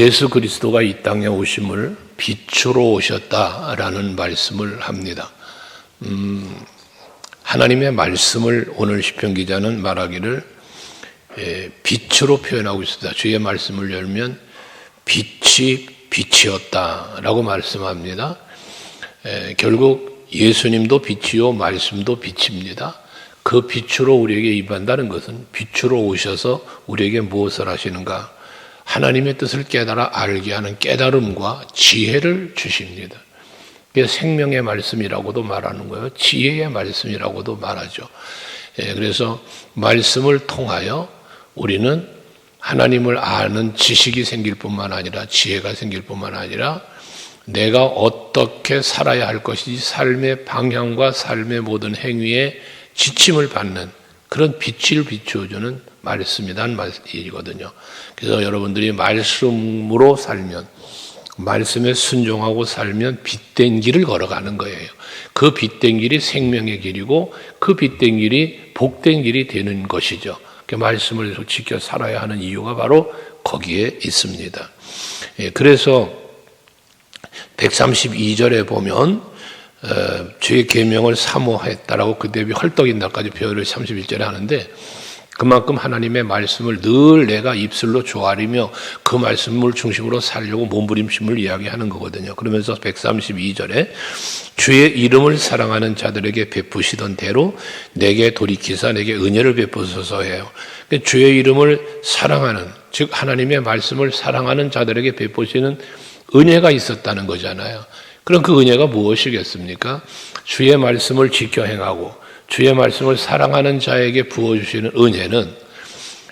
예수 그리스도가 이 땅에 오심을 빛으로 오셨다라는 말씀을 합니다. 하나님의 말씀을 오늘 시편 기자는 말하기를 빛으로 표현하고 있습니다. 주의 말씀을 열면 빛이 빛이었다라고 말씀합니다. 결국 예수님도 빛이요 말씀도 빛입니다. 그 빛으로 우리에게 임한다는 것은 빛으로 오셔서 우리에게 무엇을 하시는가? 하나님의 뜻을 깨달아 알게 하는 깨달음과 지혜를 주십니다. 그게 생명의 말씀이라고도 말하는 거예요. 지혜의 말씀이라고도 말하죠. 그래서 말씀을 통하여 우리는 하나님을 아는 지식이 생길 뿐만 아니라 지혜가 생길 뿐만 아니라 내가 어떻게 살아야 할 것인지 삶의 방향과 삶의 모든 행위에 지침을 받는 그런 빛을 비추어주는 말씀이란 말이거든요. 그래서 여러분들이 말씀으로 살면, 말씀에 순종하고 살면 빛된 길을 걸어가는 거예요. 그 빛된 길이 생명의 길이고 그 빛된 길이 복된 길이 되는 것이죠. 말씀을 지켜 살아야 하는 이유가 바로 거기에 있습니다. 그래서 132절에 보면 주의 계명을 사모했다라고 그 대비 헐떡인 날까지 표현을 31절에 하는데 그만큼 하나님의 말씀을 늘 내가 입술로 조아리며 그 말씀을 중심으로 살려고 몸부림심을 이야기하는 거거든요. 그러면서 132절에 주의 이름을 사랑하는 자들에게 베푸시던 대로 내게 돌이키사 내게 은혜를 베푸소서 해요. 그러니까 주의 이름을 사랑하는, 즉 하나님의 말씀을 사랑하는 자들에게 베푸시는 은혜가 있었다는 거잖아요. 그럼 그 은혜가 무엇이겠습니까? 주의 말씀을 지켜 행하고 주의 말씀을 사랑하는 자에게 부어주시는 은혜는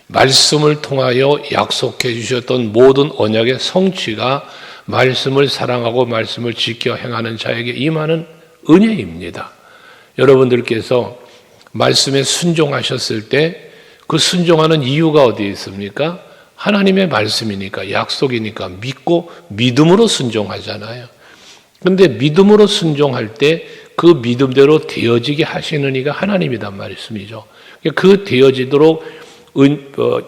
말씀을 통하여 약속해 주셨던 모든 언약의 성취가 말씀을 사랑하고 말씀을 지켜 행하는 자에게 임하는 은혜입니다. 여러분들께서 말씀에 순종하셨을 때 그 순종하는 이유가 어디에 있습니까? 하나님의 말씀이니까, 약속이니까 믿고 믿음으로 순종하잖아요. 그런데 믿음으로 순종할 때 그 믿음대로 되어지게 하시는 이가 하나님이란 말씀이죠. 그 되어지도록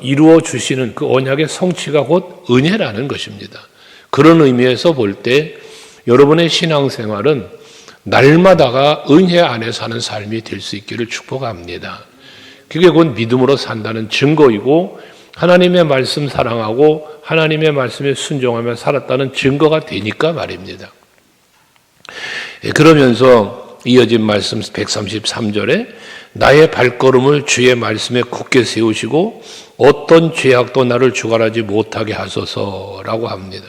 이루어 주시는 그 언약의 성취가 곧 은혜라는 것입니다. 그런 의미에서 볼 때 여러분의 신앙생활은 날마다가 은혜 안에 사는 삶이 될 수 있기를 축복합니다. 그게 곧 믿음으로 산다는 증거이고 하나님의 말씀 사랑하고 하나님의 말씀에 순종하며 살았다는 증거가 되니까 말입니다. 그러면서 이어진 말씀 133절에 나의 발걸음을 주의 말씀에 굳게 세우시고 어떤 죄악도 나를 주관하지 못하게 하소서라고 합니다.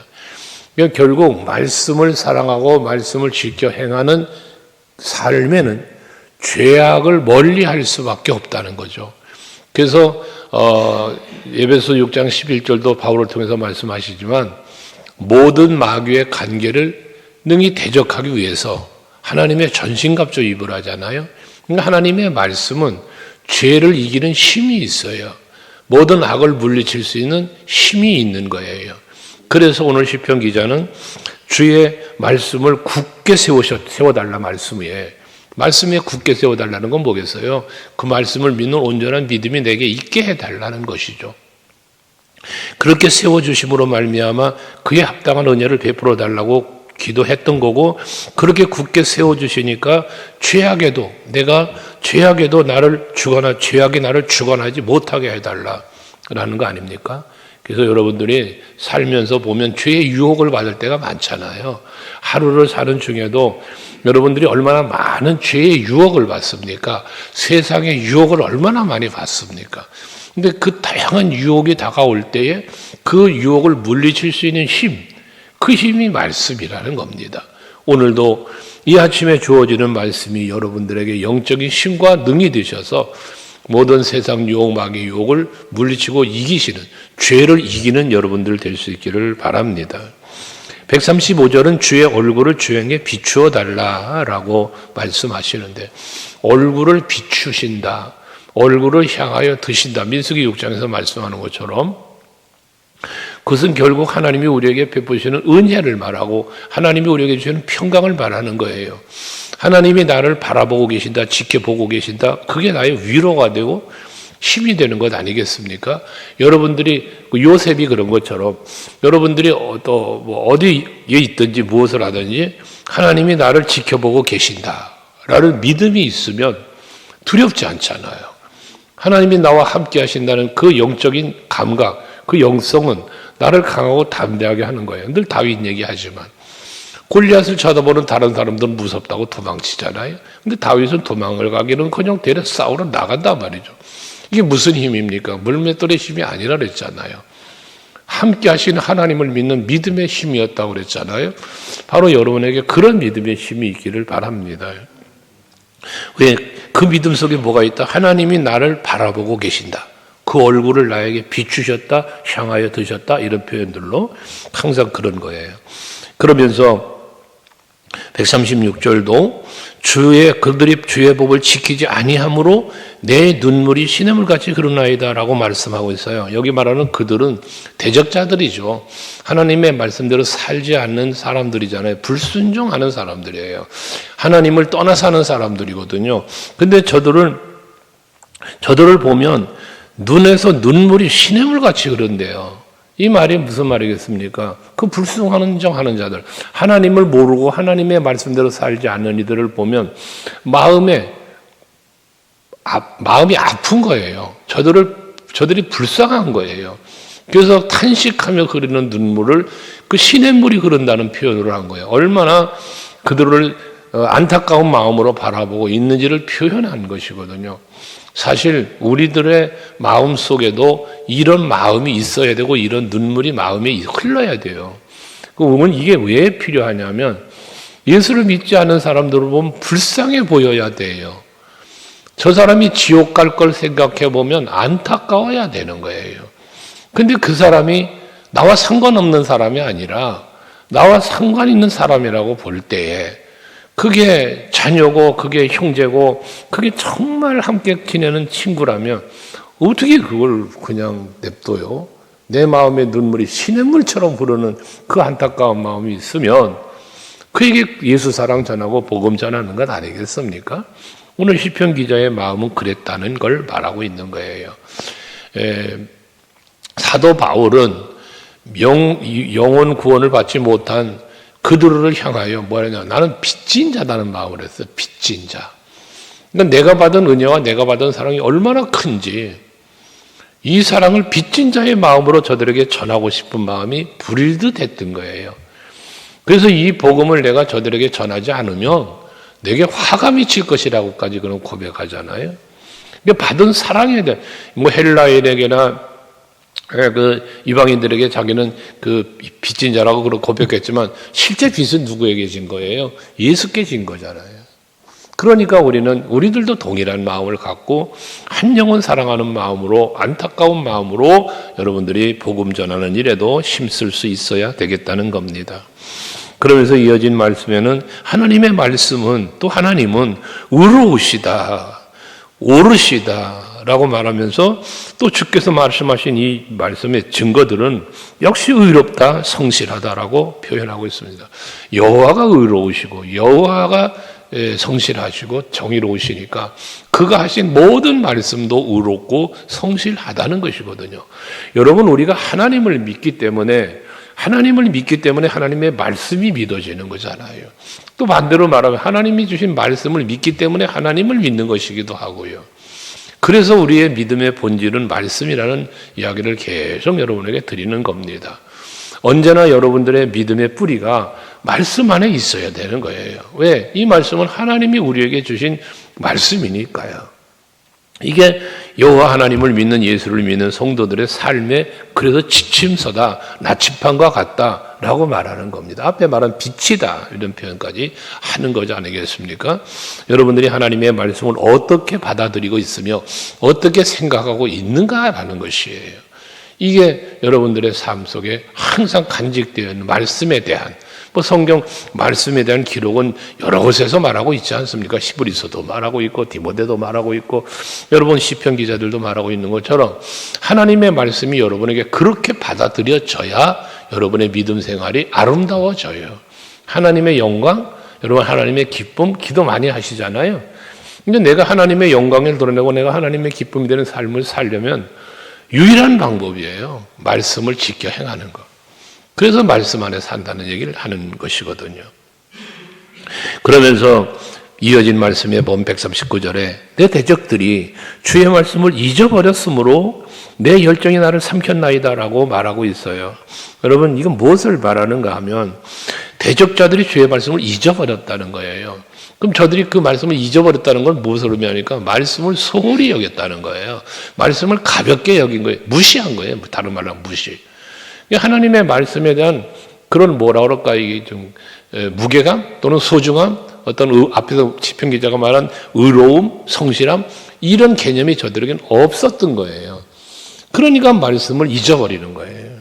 결국 말씀을 사랑하고 말씀을 지켜 행하는 삶에는 죄악을 멀리할 수밖에 없다는 거죠. 그래서 에베소 6장 11절도 바울을 통해서 말씀하시지만 모든 마귀의 관계를 능히 대적하기 위해서 하나님의 전신갑주 입을 하잖아요. 그러니까 하나님의 말씀은 죄를 이기는 힘이 있어요. 모든 악을 물리칠 수 있는 힘이 있는 거예요. 그래서 오늘 시편 기자는 주의 말씀을 굳게 세워달라 말씀이에요. 말씀에 굳게 세워달라는 건 뭐겠어요? 그 말씀을 믿는 온전한 믿음이 내게 있게 해달라는 것이죠. 그렇게 세워주심으로 말미암아 그에 합당한 은혜를 베풀어 달라고 기도했던 거고 그렇게 굳게 세워주시니까 죄악에도 나를 죄악이 나를 주관하지 못하게 해달라라는 거 아닙니까? 그래서 여러분들이 살면서 보면 죄의 유혹을 받을 때가 많잖아요. 하루를 사는 중에도 여러분들이 얼마나 많은 죄의 유혹을 받습니까? 세상의 유혹을 얼마나 많이 받습니까? 근데 그 다양한 유혹이 다가올 때에 그 유혹을 물리칠 수 있는 힘, 그 힘이 말씀이라는 겁니다. 오늘도 이 아침에 주어지는 말씀이 여러분들에게 영적인 힘과 능이 되셔서 모든 세상 유혹, 마귀의 유혹을 물리치고 이기시는, 죄를 이기는 여러분들 될 수 있기를 바랍니다. 135절은 주의 얼굴을 주에게 비추어 달라라고 말씀하시는데 얼굴을 비추신다, 얼굴을 향하여 드신다. 민수기 6장에서 말씀하는 것처럼 그것은 결국 하나님이 우리에게 베푸시는 은혜를 말하고 하나님이 우리에게 주시는 평강을 말하는 거예요. 하나님이 나를 바라보고 계신다, 지켜보고 계신다. 그게 나의 위로가 되고 힘이 되는 것 아니겠습니까? 여러분들이 요셉이 그런 것처럼 여러분들이 또 뭐 어디에 있든지 무엇을 하든지 하나님이 나를 지켜보고 계신다라는 믿음이 있으면 두렵지 않잖아요. 하나님이 나와 함께 하신다는 그 영적인 감각, 그 영성은 나를 강하고 담대하게 하는 거예요. 늘 다윗 얘기하지만 골리앗을 쳐다보는 다른 사람들은 무섭다고 도망치잖아요. 근데 다윗은 도망을 가기는커녕 대래 싸우러 나간단 말이죠. 이게 무슨 힘입니까? 물맷돌의 힘이 아니라 그랬잖아요. 함께 하시는 하나님을 믿는 믿음의 힘이었다고 그랬잖아요. 바로 여러분에게 그런 믿음의 힘이 있기를 바랍니다. 왜? 그 믿음 속에 뭐가 있다? 하나님이 나를 바라보고 계신다. 그 얼굴을 나에게 비추셨다, 향하여 드셨다, 이런 표현들로 항상 그런 거예요. 그러면서 136절도 그들이 주의 법을 지키지 아니함으로 내 눈물이 시냇물같이 흐르나이다라고 말씀하고 있어요. 여기 말하는 그들은 대적자들이죠. 하나님의 말씀대로 살지 않는 사람들이잖아요. 불순종하는 사람들이에요. 하나님을 떠나 사는 사람들이거든요. 근데 저들을 보면 눈에서 눈물이 시냇물같이 흐른대요. 이 말이 무슨 말이겠습니까? 그 불순종하는 자들, 하나님을 모르고 하나님의 말씀대로 살지 않는 이들을 보면 마음이 아픈 거예요. 저들이 불쌍한 거예요. 그래서 탄식하며 흐르는 눈물을 그 시냇물이 흐른다는 표현으로 한 거예요. 얼마나 그들을 안타까운 마음으로 바라보고 있는지를 표현한 것이거든요. 사실 우리들의 마음 속에도 이런 마음이 있어야 되고 이런 눈물이 마음에 흘러야 돼요. 그러면 이게 왜 필요하냐면 예수를 믿지 않은 사람들을 보면 불쌍해 보여야 돼요. 저 사람이 지옥 갈 걸 생각해 보면 안타까워야 되는 거예요. 근데 그 사람이 나와 상관없는 사람이 아니라 나와 상관 있는 사람이라고 볼 때에 그게 자녀고 그게 형제고 그게 정말 함께 지내는 친구라면 어떻게 그걸 그냥 냅둬요? 내 마음에 눈물이 시냇물처럼 흐르는 그 안타까운 마음이 있으면 그에게 예수 사랑 전하고 복음 전하는 것 아니겠습니까? 오늘 시편 기자의 마음은 그랬다는 걸 말하고 있는 거예요. 사도 바울은 영혼 구원을 받지 못한 그들을 향하여 뭐라냐, 나는 빚진 자다는 마음을 했어요. 빚진 자. 그러니까 내가 받은 은혜와 내가 받은 사랑이 얼마나 큰지 이 사랑을 빚진 자의 마음으로 저들에게 전하고 싶은 마음이 불일듯 했던 거예요. 그래서 이 복음을 내가 저들에게 전하지 않으면 내게 화가 미칠 것이라고까지 그런 고백하잖아요. 그러니까 받은 사랑에 대해 뭐 헬라인에게나 그 이방인들에게 자기는 그 빚진 자라고 그렇게 고백했지만 실제 빚은 누구에게 진 거예요? 예수께 진 거잖아요. 그러니까 우리들도 동일한 마음을 갖고 한 영혼 사랑하는 마음으로 안타까운 마음으로 여러분들이 복음 전하는 일에도 힘쓸 수 있어야 되겠다는 겁니다. 그러면서 이어진 말씀에는 하나님의 말씀은 또 하나님은 의로우시다, 옳으시다 라고 말하면서 또 주께서 말씀하신 이 말씀의 증거들은 역시 의롭다, 성실하다라고 표현하고 있습니다. 여호와가 의로우시고 여호와가 성실하시고 정의로우시니까 그가 하신 모든 말씀도 의롭고 성실하다는 것이거든요. 여러분, 우리가 하나님을 믿기 때문에 하나님의 말씀이 믿어지는 거잖아요. 또 반대로 말하면 하나님이 주신 말씀을 믿기 때문에 하나님을 믿는 것이기도 하고요. 그래서 우리의 믿음의 본질은 말씀이라는 이야기를 계속 여러분에게 드리는 겁니다. 언제나 여러분들의 믿음의 뿌리가 말씀 안에 있어야 되는 거예요. 왜? 이 말씀은 하나님이 우리에게 주신 말씀이니까요. 이게 여호와 하나님을 믿는 예수를 믿는 성도들의 삶에 그래서 지침서다, 나침판과 같다라고 말하는 겁니다. 앞에 말한 빛이다 이런 표현까지 하는 거지 아니겠습니까? 여러분들이 하나님의 말씀을 어떻게 받아들이고 있으며 어떻게 생각하고 있는가라는 것이에요. 이게 여러분들의 삶 속에 항상 간직되어 있는 말씀에 대한 성경 말씀에 대한 기록은 여러 곳에서 말하고 있지 않습니까? 히브리서도 말하고 있고 디모데도 말하고 있고 여러분 시편 기자들도 말하고 있는 것처럼 하나님의 말씀이 여러분에게 그렇게 받아들여져야 여러분의 믿음 생활이 아름다워져요. 하나님의 영광, 여러분 하나님의 기쁨, 기도 많이 하시잖아요. 근데 내가 하나님의 영광을 드러내고 내가 하나님의 기쁨이 되는 삶을 살려면 유일한 방법이에요. 말씀을 지켜 행하는 것. 그래서 말씀 안에 산다는 얘기를 하는 것이거든요. 그러면서 이어진 말씀에 보면 139절에 내 대적들이 주의 말씀을 잊어버렸으므로 내 열정이 나를 삼켰나이다라고 말하고 있어요. 여러분, 이건 무엇을 말하는가 하면 대적자들이 주의 말씀을 잊어버렸다는 거예요. 그럼 저들이 그 말씀을 잊어버렸다는 건 무엇을 의미하니까 말씀을 소홀히 여겼다는 거예요. 말씀을 가볍게 여긴 거예요. 무시한 거예요. 다른 말로 하면 무시. 하나님의 말씀에 대한 그런 뭐라 그럴까, 이게 좀 무게감 또는 소중함, 어떤 앞에서 시편 기자가 말한 의로움, 성실함, 이런 개념이 저들에게는 없었던 거예요. 그러니까 말씀을 잊어버리는 거예요.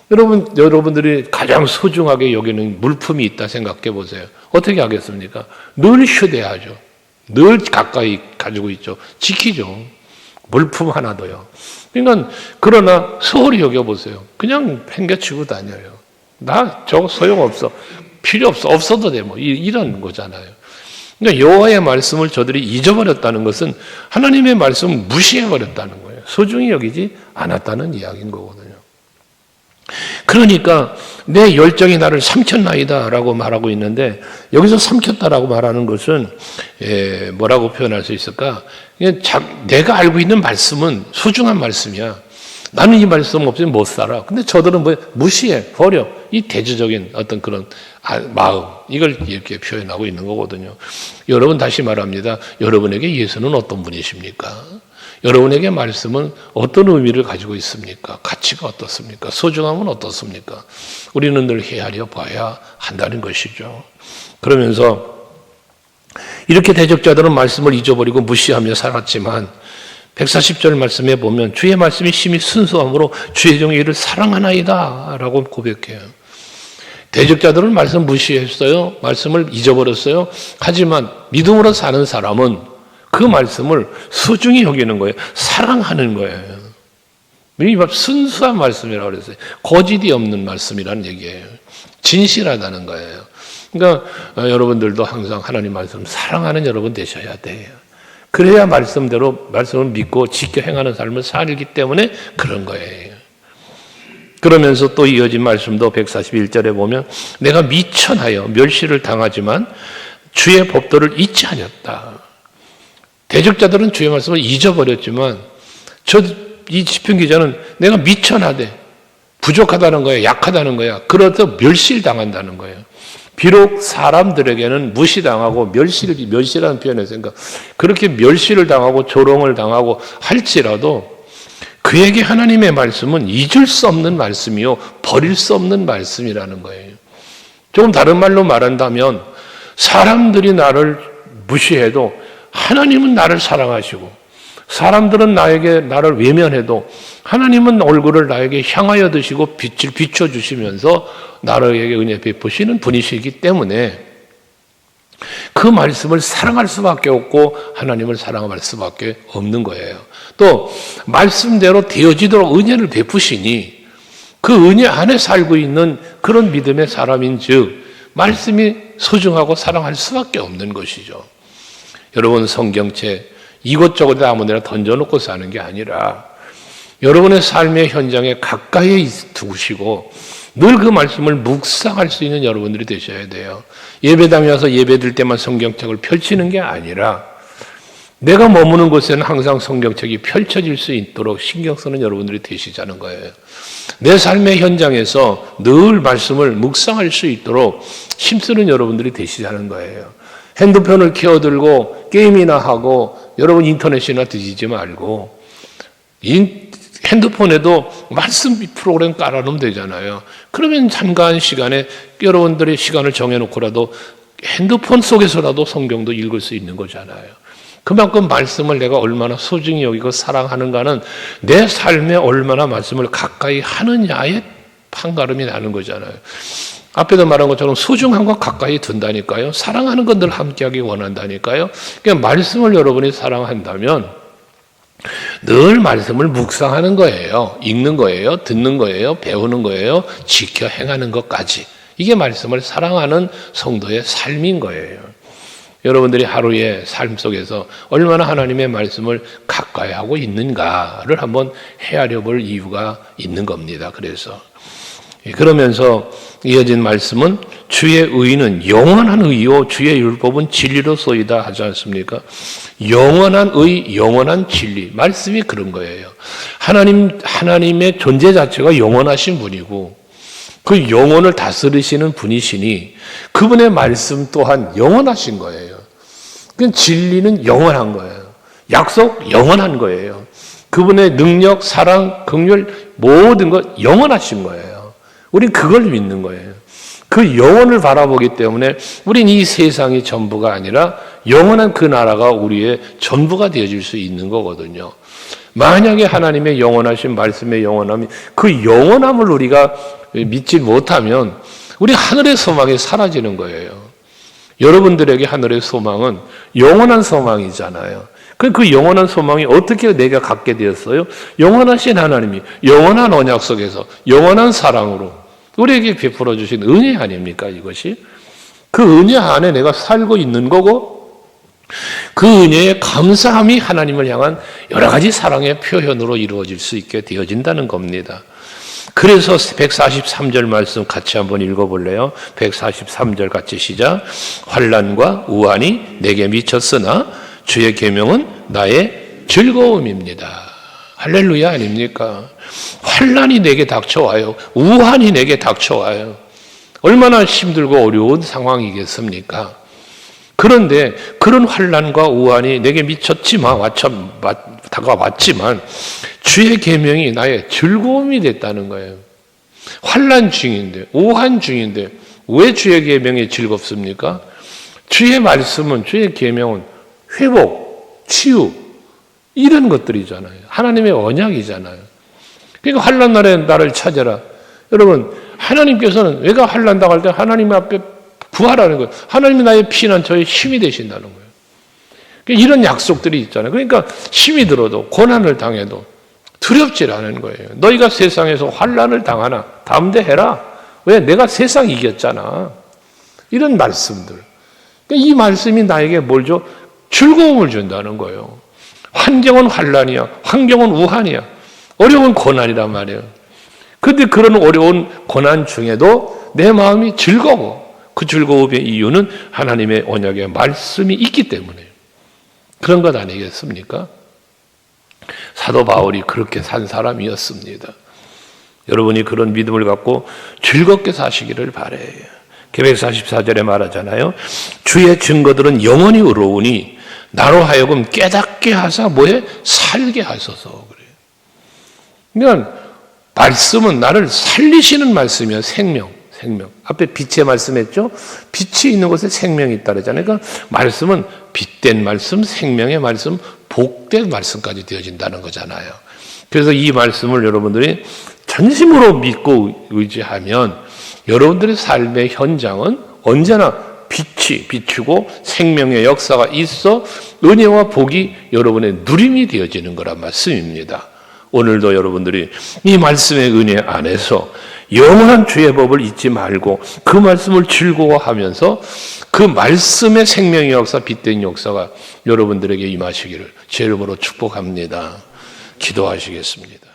여러분들이 가장 소중하게 여기는 물품이 있다 생각해 보세요. 어떻게 하겠습니까? 늘 휴대하죠. 늘 가까이 가지고 있죠. 지키죠. 물품 하나도요. 그러니까 그러나 소홀히 여겨보세요. 그냥 팽개치고 다녀요. 나 저거 소용없어. 필요 없어. 없어도 돼. 뭐 이런 거잖아요. 그러니까 여호와의 말씀을 저들이 잊어버렸다는 것은 하나님의 말씀을 무시해버렸다는 거예요. 소중히 여기지 않았다는 이야기인 거거든요. 그러니까 내 열정이 나를 삼켰나이다 라고 말하고 있는데, 여기서 삼켰다라고 말하는 것은 뭐라고 표현할 수 있을까? 내가 알고 있는 말씀은 소중한 말씀이야. 나는 이 말씀 없으면 못 살아. 근데 저들은 무시해, 버려. 이 대조적인 어떤 그런 마음, 이걸 이렇게 표현하고 있는 거거든요. 여러분, 다시 말합니다. 여러분에게 예수는 어떤 분이십니까? 여러분에게 말씀은 어떤 의미를 가지고 있습니까? 가치가 어떻습니까? 소중함은 어떻습니까? 우리는 늘 헤아려 봐야 한다는 것이죠. 그러면서 이렇게 대적자들은 말씀을 잊어버리고 무시하며 살았지만 140절 말씀에 보면 주의 말씀이 심히 순수함으로 주의 종의 이를 사랑하나이다 라고 고백해요. 대적자들은 말씀 무시했어요. 말씀을 잊어버렸어요. 하지만 믿음으로 사는 사람은 그 말씀을 소중히 여기는 거예요. 사랑하는 거예요. 이 순수한 말씀이라고 그랬어요. 거짓이 없는 말씀이라는 얘기예요. 진실하다는 거예요. 그러니까 여러분들도 항상 하나님 말씀 사랑하는 여러분 되셔야 돼요. 그래야 말씀대로 말씀을 믿고 지켜 행하는 삶을 살기 때문에 그런 거예요. 그러면서 또 이어진 말씀도 141절에 보면 내가 미천하여 멸시를 당하지만 주의 법도를 잊지 않았다. 대적자들은 주의 말씀을 잊어버렸지만 이 시편 기자는 내가 미천하되 부족하다는 거예요. 약하다는 거야. 그래서 멸시를 당한다는 거예요. 비록 사람들에게는 무시당하고 멸시라는 표현을 쓰니까 그렇게 멸시를 당하고 조롱을 당하고 할지라도 그에게 하나님의 말씀은 잊을 수 없는 말씀이요 버릴 수 없는 말씀이라는 거예요. 조금 다른 말로 말한다면 사람들이 나를 무시해도 하나님은 나를 사랑하시고 사람들은 나를 외면해도 하나님은 얼굴을 나에게 향하여 드시고 빛을 비춰주시면서 나에게 은혜 베푸시는 분이시기 때문에 그 말씀을 사랑할 수밖에 없고 하나님을 사랑할 수밖에 없는 거예요. 또 말씀대로 되어지도록 은혜를 베푸시니 그 은혜 안에 살고 있는 그런 믿음의 사람인 즉 말씀이 소중하고 사랑할 수밖에 없는 것이죠. 여러분, 성경책 이곳저곳에 아무데나 던져놓고 사는 게 아니라 여러분의 삶의 현장에 가까이 두시고 늘 그 말씀을 묵상할 수 있는 여러분들이 되셔야 돼요. 예배당에 와서 예배드릴 때만 성경책을 펼치는 게 아니라 내가 머무는 곳에는 항상 성경책이 펼쳐질 수 있도록 신경 쓰는 여러분들이 되시자는 거예요. 내 삶의 현장에서 늘 말씀을 묵상할 수 있도록 힘쓰는 여러분들이 되시자는 거예요. 핸드폰을 켜들고 게임이나 하고 여러분 인터넷이나 뒤지지 말고 핸드폰에도 말씀 프로그램 깔아놓으면 되잖아요. 그러면 잠깐 시간에 여러분들의 시간을 정해놓고라도 핸드폰 속에서라도 성경도 읽을 수 있는 거잖아요. 그만큼 말씀을 내가 얼마나 소중히 여기고 사랑하는가는 내 삶에 얼마나 말씀을 가까이 하느냐의 판가름이 나는 거잖아요. 앞에도 말한 것처럼 소중한 것 가까이 둔다니까요. 사랑하는 건 늘 함께하기 원한다니까요. 그러니까 말씀을 여러분이 사랑한다면 늘 말씀을 묵상하는 거예요. 읽는 거예요. 듣는 거예요. 배우는 거예요. 지켜 행하는 것까지. 이게 말씀을 사랑하는 성도의 삶인 거예요. 여러분들이 하루의 삶 속에서 얼마나 하나님의 말씀을 가까이 하고 있는가를 한번 헤아려 볼 이유가 있는 겁니다. 그러면서 이어진 말씀은 주의 의는 영원한 의요 주의 율법은 진리로 쏘이다 하지 않습니까? 영원한 의, 영원한 진리. 말씀이 그런 거예요. 하나님의 존재 자체가 영원하신 분이고 그 영혼을 다스리시는 분이시니 그분의 말씀 또한 영원하신 거예요. 그 진리는 영원한 거예요. 약속 영원한 거예요. 그분의 능력, 사랑, 긍휼 모든 것 영원하신 거예요. 우린 그걸 믿는 거예요. 그 영혼을 바라보기 때문에 우린 이 세상이 전부가 아니라 영원한 그 나라가 우리의 전부가 되어질 수 있는 거거든요. 만약에 하나님의 영원하신 말씀의 영원함이 그 영원함을 우리가 믿지 못하면 우리 하늘의 소망이 사라지는 거예요. 여러분들에게 하늘의 소망은 영원한 소망이잖아요. 그 영원한 소망이 어떻게 내가 갖게 되었어요? 영원하신 하나님이 영원한 언약 속에서 영원한 사랑으로 우리에게 베풀어 주신 은혜 아닙니까? 이것이 그 은혜 안에 내가 살고 있는 거고 그 은혜의 감사함이 하나님을 향한 여러 가지 사랑의 표현으로 이루어질 수 있게 되어진다는 겁니다. 그래서 143절 말씀 같이 한번 읽어볼래요? 143절 같이 시작. 환난과 우환이 내게 미쳤으나 주의 계명은 나의 즐거움입니다. 할렐루야 아닙니까? 환난이 내게 닥쳐와요. 우환이 내게 닥쳐와요. 얼마나 힘들고 어려운 상황이겠습니까? 그런데 그런 환난과 우환이 내게 미쳤지만 다가왔지만 주의 계명이 나의 즐거움이 됐다는 거예요. 환난 중인데 우환 중인데 왜 주의 계명이 즐겁습니까? 주의 말씀은 주의 계명은 회복, 치유 이런 것들이잖아요. 하나님의 언약이잖아요. 그러니까 환난 날에 나를 찾아라. 여러분 하나님께서는 내가 환난 당할 때 하나님 앞에 구하라는 거예요. 하나님이 나의 피난처에 힘이 되신다는 거예요. 그러니까 이런 약속들이 있잖아요. 그러니까 힘이 들어도 고난을 당해도 두렵지 않은 거예요. 너희가 세상에서 환난을 당하나 담대해라. 왜? 내가 세상 이겼잖아. 이런 말씀들. 그러니까 이 말씀이 나에게 뭘 줘? 즐거움을 준다는 거예요. 환경은 환난이야. 환경은 우환이야. 어려운 고난이란 말이에요. 그런데 그런 어려운 고난 중에도 내 마음이 즐거워. 그 즐거움의 이유는 하나님의 언약의 말씀이 있기 때문에 그런 것 아니겠습니까? 사도 바울이 그렇게 산 사람이었습니다. 여러분이 그런 믿음을 갖고 즐겁게 사시기를 바라요. 144절에 말하잖아요. 주의 증거들은 영원히 의로우니 나로 하여금 깨닫게 하사 뭐해? 살게 하소서. 그래요. 그러니까 말씀은 나를 살리시는 말씀이야. 생명. 앞에 빛의 말씀했죠? 빛이 있는 곳에 생명이 있다 그러잖아요. 그러니까 말씀은 빛된 말씀, 생명의 말씀, 복된 말씀까지 되어진다는 거잖아요. 그래서 이 말씀을 여러분들이 전심으로 믿고 의지하면 여러분들의 삶의 현장은 언제나 빛이 비추고 생명의 역사가 있어 은혜와 복이 여러분의 누림이 되어지는 거란 말씀입니다. 오늘도 여러분들이 이 말씀의 은혜 안에서 영원한 주의 법을 잊지 말고 그 말씀을 즐거워하면서 그 말씀의 생명의 역사, 빛된 역사가 여러분들에게 임하시기를 제 이름으로 축복합니다. 기도하시겠습니다.